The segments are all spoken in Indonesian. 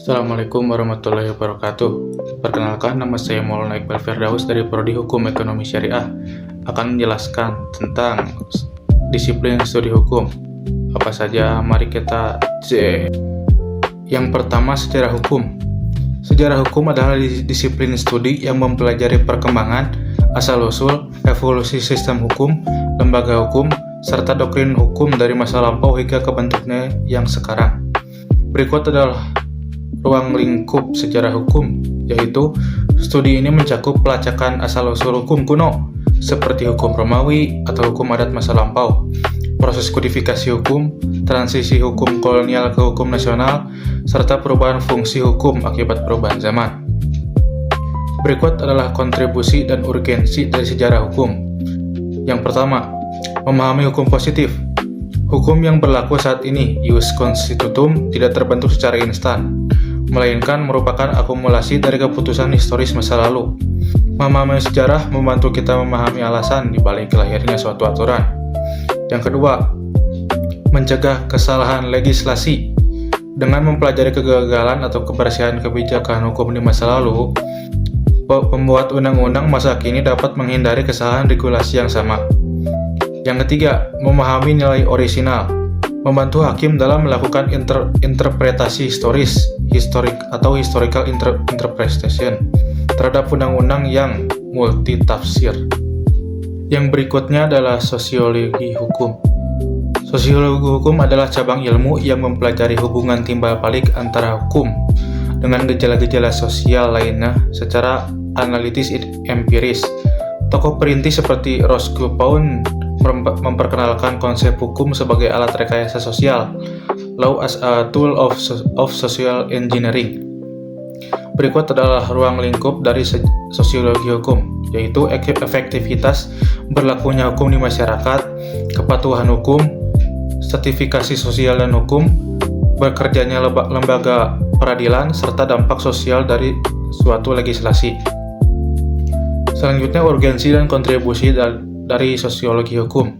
Assalamualaikum warahmatullahi wabarakatuh. Perkenalkan, nama saya Maulana Iqbal Firdaus dari Prodi Hukum Ekonomi Syariah. Akan menjelaskan tentang disiplin studi hukum. Apa saja? Mari kita cek. Yang pertama, sejarah hukum. Sejarah hukum adalah disiplin studi yang mempelajari perkembangan, asal-usul, evolusi sistem hukum, lembaga hukum, serta doktrin hukum dari masa lampau hingga ke bentuknya yang sekarang. Berikut adalah ruang lingkup sejarah hukum, yaitu studi ini mencakup pelacakan asal-usul hukum kuno, seperti hukum Romawi atau hukum adat masa lampau, proses kodifikasi hukum, transisi hukum kolonial ke hukum nasional, serta perubahan fungsi hukum akibat perubahan zaman. Berikut adalah kontribusi dan urgensi dari sejarah hukum. Yang pertama, memahami hukum positif. Hukum yang berlaku saat ini, ius constitutum, tidak terbentuk secara instan, melainkan merupakan akumulasi dari keputusan historis masa lalu. Memahami sejarah membantu kita memahami alasan di balik lahirnya suatu aturan. Yang kedua, mencegah kesalahan legislasi. Dengan mempelajari kegagalan atau kebersihan kebijakan hukum di masa lalu, pembuat undang-undang masa kini dapat menghindari kesalahan regulasi yang sama. Yang ketiga, memahami nilai orisinal. Membantu hakim dalam melakukan interpretasi historical interpretation terhadap undang-undang yang multitafsir. Yang berikutnya adalah sosiologi hukum. Sosiologi hukum adalah cabang ilmu yang mempelajari hubungan timbal balik antara hukum dengan gejala-gejala sosial lainnya secara analitis empiris. Tokoh perintis seperti Roscoe Pound memperkenalkan konsep hukum sebagai alat rekayasa sosial, law as a tool of social engineering. Berikut adalah ruang lingkup dari sosiologi hukum, yaitu efektivitas berlakunya hukum di masyarakat, kepatuhan hukum, stratifikasi sosial dan hukum, bekerjanya lembaga peradilan, serta dampak sosial dari suatu legislasi. Selanjutnya, urgensi dan kontribusi dari sosiologi hukum.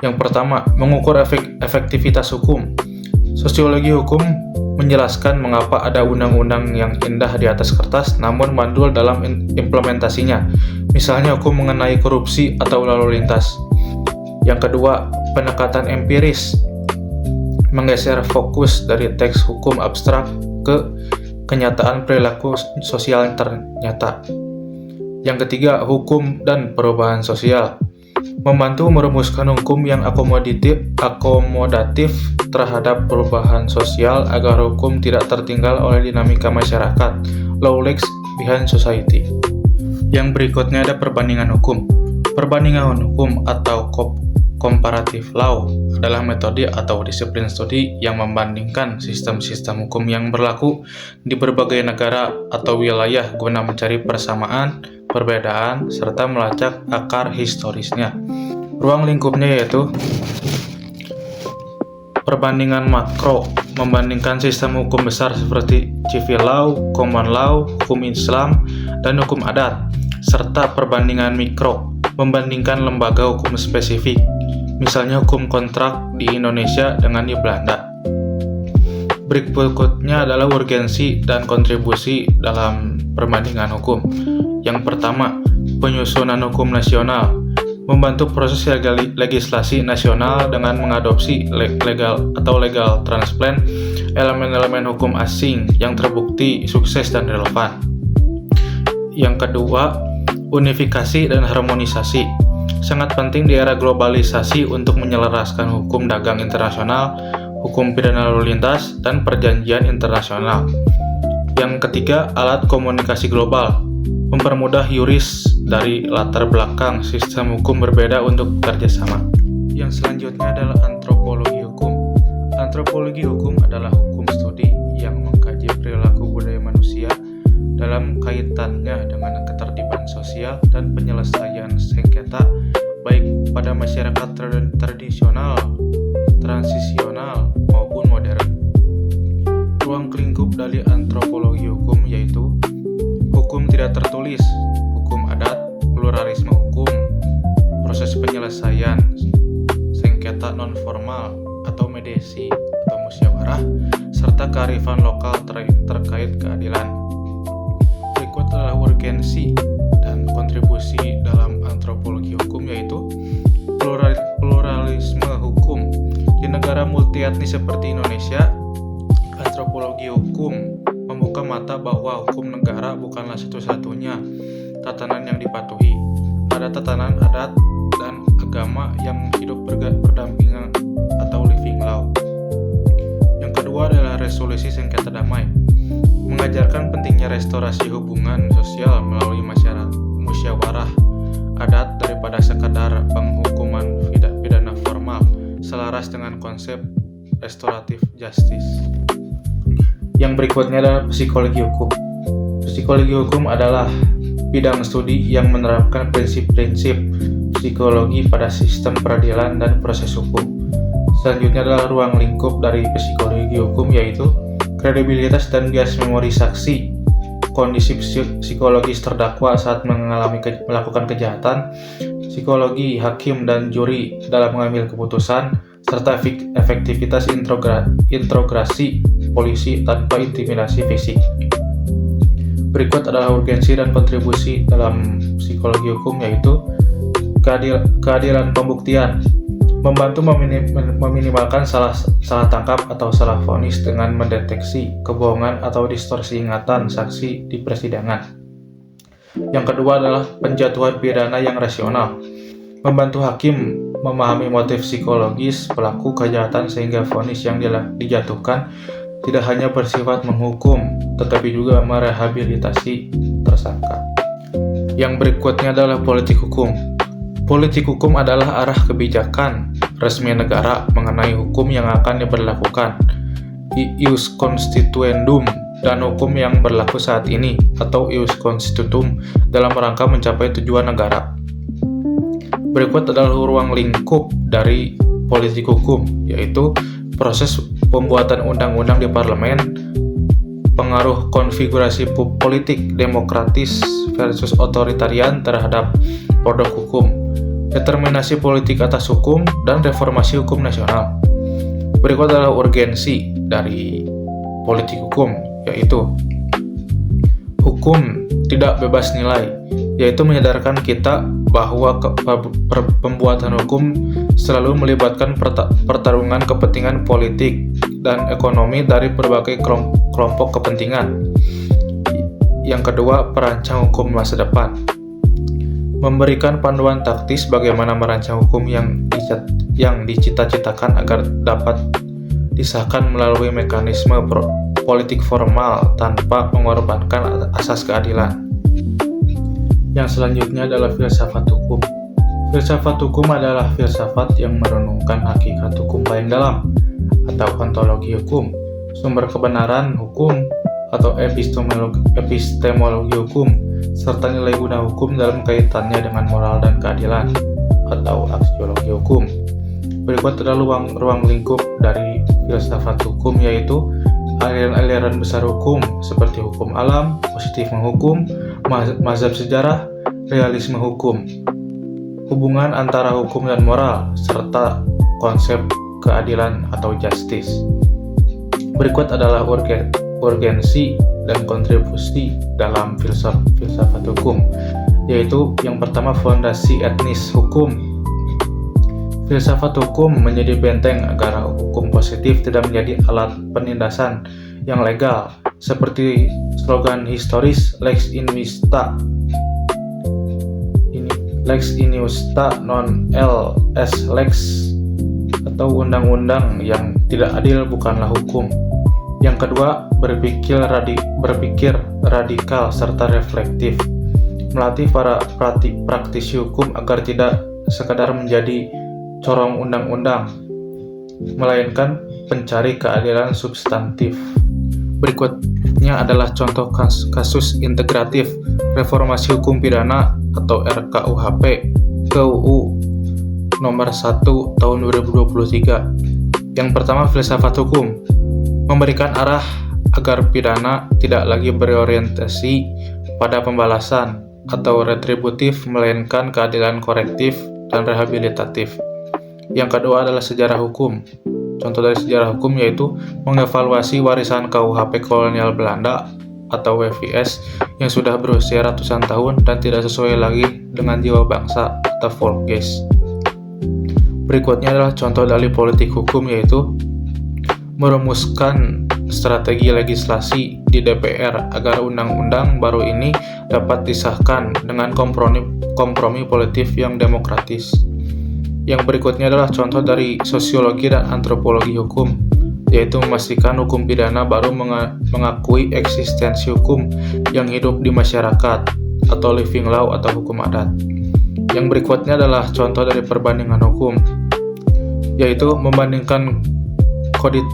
Yang pertama, mengukur efektivitas hukum. Sosiologi hukum menjelaskan mengapa ada undang-undang yang indah di atas kertas namun mandul dalam implementasinya. Misalnya hukum mengenai korupsi atau lalu lintas. Yang kedua, pendekatan empiris. Menggeser fokus dari teks hukum abstrak ke kenyataan perilaku sosial yang ternyata. Yang ketiga, hukum dan perubahan sosial. Membantu merumuskan hukum yang akomodatif terhadap perubahan sosial agar hukum tidak tertinggal oleh dinamika masyarakat. Law lags behind society. Yang berikutnya ada perbandingan hukum. Perbandingan hukum atau comparative law adalah metode atau disiplin studi yang membandingkan sistem-sistem hukum yang berlaku di berbagai negara atau wilayah guna mencari persamaan, perbedaan, serta melacak akar historisnya. Ruang lingkupnya yaitu perbandingan makro, membandingkan sistem hukum besar seperti civil law, common law, hukum Islam, dan hukum adat, serta perbandingan mikro, membandingkan lembaga hukum spesifik, misalnya hukum kontrak di Indonesia dengan di Belanda. Berikutnya adalah urgensi dan kontribusi dalam perbandingan hukum. Yang pertama, penyusunan hukum nasional, membantu proses legislasi nasional dengan mengadopsi legal transplant elemen-elemen hukum asing yang terbukti sukses dan relevan. Yang kedua, unifikasi dan harmonisasi. Sangat penting di era globalisasi untuk menyelaraskan hukum dagang internasional, hukum pidana lalu lintas, dan perjanjian internasional. Yang ketiga, alat komunikasi global. Mempermudah yuris dari latar belakang sistem hukum berbeda untuk bekerja sama. Yang selanjutnya adalah antropologi hukum. Antropologi hukum adalah hukum studi yang mengkaji perilaku budaya manusia dalam kaitannya dengan ketertiban sosial dan penyelesaian sengketa baik pada masyarakat tradisional, transisional, maupun modern. Ruang lingkup dari antropologi hukum yaitu hukum tidak tertulis, hukum adat, pluralisme hukum, proses penyelesaian sengketa non-formal atau mediasi atau musyawarah, serta serta kearifan lokal terkait keadilan. Berikut adalah urgensi dan kontribusi dalam antropologi hukum, yaitu pluralisme hukum. Di negara multietnis seperti Indonesia, antropologi hukum membuka mata bahwa hukum negara bukanlah satu-satunya tatanan yang dipatuhi. Ada tatanan adat dan agama yang hidup berdampingan atau living law. Yang kedua adalah resolusi sengketa damai, mengajarkan pentingnya restorasi hubungan sosial melalui musyawarah adat daripada sekadar penghukuman pidana formal, selaras dengan konsep restoratif justice. Yang berikutnya adalah psikologi hukum. Psikologi hukum adalah bidang studi yang menerapkan prinsip-prinsip psikologi pada sistem peradilan dan proses hukum. Selanjutnya adalah ruang lingkup dari psikologi hukum, yaitu kredibilitas dan bias memori saksi, kondisi psikologis terdakwa saat melakukan kejahatan, psikologi hakim dan juri dalam mengambil keputusan, serta efektivitas integrasi polisi tanpa intimidasi fisik. Berikut adalah urgensi dan kontribusi dalam psikologi hukum, yaitu keadilan pembuktian, membantu meminimalkan salah tangkap atau salah vonis dengan mendeteksi kebohongan atau distorsi ingatan saksi di persidangan. Yang kedua adalah penjatuhan pidana yang rasional, membantu hakim memahami motif psikologis pelaku kejahatan sehingga vonis yang dijatuhkan tidak hanya bersifat menghukum, tetapi juga merehabilitasi tersangka. Yang berikutnya adalah politik hukum. Politik hukum adalah arah kebijakan resmi negara mengenai hukum yang akan diberlakukan, ius constituendum, dan hukum yang berlaku saat ini atau ius constitutum dalam rangka mencapai tujuan negara. Berikut adalah ruang lingkup dari politik hukum, yaitu proses pembuatan undang-undang di parlemen, pengaruh konfigurasi politik demokratis versus otoritarian terhadap produk hukum, determinasi politik atas hukum, dan reformasi hukum nasional. Berikut adalah urgensi dari politik hukum, yaitu hukum tidak bebas nilai, yaitu menyadarkan kita bahwa pembuatan hukum selalu melibatkan pertarungan kepentingan politik dan ekonomi dari berbagai kelompok kepentingan. Yang kedua, perancang hukum masa depan, memberikan panduan taktis bagaimana merancang hukum yang dicita-citakan agar dapat disahkan melalui mekanisme politik formal tanpa mengorbankan asas keadilan. Yang selanjutnya adalah filsafat hukum. Filsafat hukum adalah filsafat yang merenungkan hakikat hukum paling dalam atau ontologi hukum, sumber kebenaran hukum atau epistemologi hukum, serta nilai guna hukum dalam kaitannya dengan moral dan keadilan atau aksiologi hukum. Berikut adalah ruang lingkup dari filsafat hukum, yaitu aliran-aliran besar hukum seperti hukum alam, positifisme hukum, mazhab sejarah, realisme hukum, hubungan antara hukum dan moral, serta konsep keadilan atau justice. Berikut adalah urgensi dan kontribusi dalam filsafat hukum, yaitu yang pertama, fondasi etnis hukum. Filsafat hukum menjadi benteng agar hukum positif tidak menjadi alat penindasan yang legal, seperti slogan historis lex injusta non es lex, atau undang-undang yang tidak adil bukanlah hukum. Yang kedua, berpikir radikal serta reflektif, melatih para praktisi hukum agar tidak sekadar menjadi corong undang-undang, melainkan pencari keadilan substantif. Berikutnya adalah contoh kasus integratif reformasi hukum pidana atau RKUHP ke UU nomor 1 tahun 2023. Yang pertama, filsafat hukum, memberikan arah agar pidana tidak lagi berorientasi pada pembalasan atau retributif, melainkan keadilan korektif dan rehabilitatif. Yang kedua adalah sejarah hukum, Contoh dari sejarah hukum yaitu mengevaluasi warisan KUHP kolonial Belanda atau WVS yang sudah berusia ratusan tahun dan tidak sesuai lagi dengan jiwa bangsa atau Volksgeist. Berikutnya adalah contoh dari politik hukum yaitu merumuskan strategi legislasi di DPR agar undang-undang baru ini dapat disahkan dengan kompromi politik yang demokratis. Yang berikutnya adalah contoh dari sosiologi dan antropologi hukum, yaitu memastikan hukum pidana baru mengakui eksistensi hukum yang hidup di masyarakat atau living law atau hukum adat. Yang berikutnya adalah contoh dari perbandingan hukum, yaitu membandingkan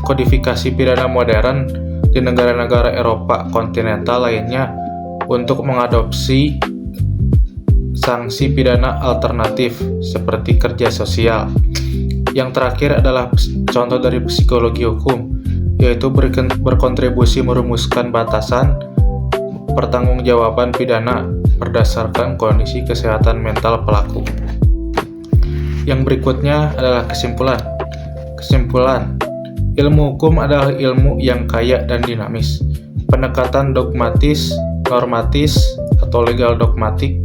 kodifikasi pidana modern di negara-negara Eropa kontinental lainnya untuk mengadopsi sanksi pidana alternatif seperti kerja sosial. Yang terakhir adalah contoh dari psikologi hukum, yaitu berkontribusi merumuskan batasan pertanggungjawaban pidana berdasarkan kondisi kesehatan mental pelaku. Yang berikutnya adalah kesimpulan. Kesimpulan, ilmu hukum adalah ilmu yang kaya dan dinamis. Pendekatan dogmatis, normatis, atau legal dogmatik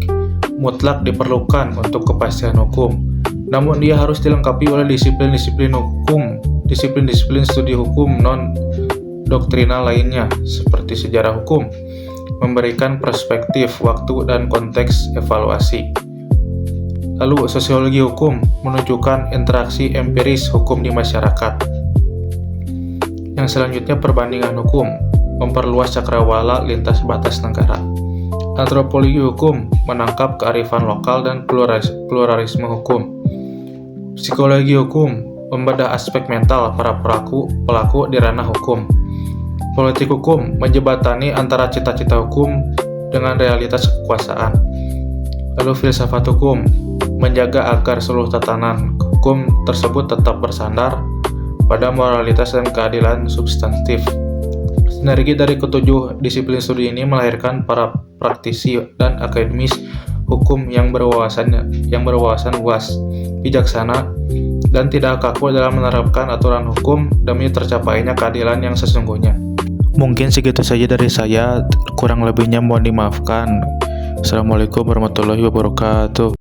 mutlak diperlukan untuk kepastian hukum. Namun dia harus dilengkapi oleh disiplin-disiplin hukum, disiplin-disiplin studi hukum non-doktrinal lainnya, seperti sejarah hukum, memberikan perspektif, waktu, dan konteks evaluasi. Lalu, sosiologi hukum menunjukkan interaksi empiris hukum di masyarakat. Yang selanjutnya, perbandingan hukum, memperluas cakrawala lintas batas negara. Antropologi hukum menangkap kearifan lokal dan pluralisme hukum. Psikologi hukum membedah aspek mental para pelaku di ranah hukum. Politik hukum menjembatani antara cita-cita hukum dengan realitas kekuasaan. Lalu filsafat hukum menjaga agar seluruh tatanan hukum tersebut tetap bersandar pada moralitas dan keadilan substantif. Sinergi dari ketujuh disiplin studi ini melahirkan para praktisi dan akademis hukum yang berwawasan luas, bijaksana, dan tidak kaku dalam menerapkan aturan hukum demi tercapainya keadilan yang sesungguhnya. Mungkin segitu saja dari saya, kurang lebihnya mohon dimaafkan. Assalamualaikum warahmatullahi wabarakatuh.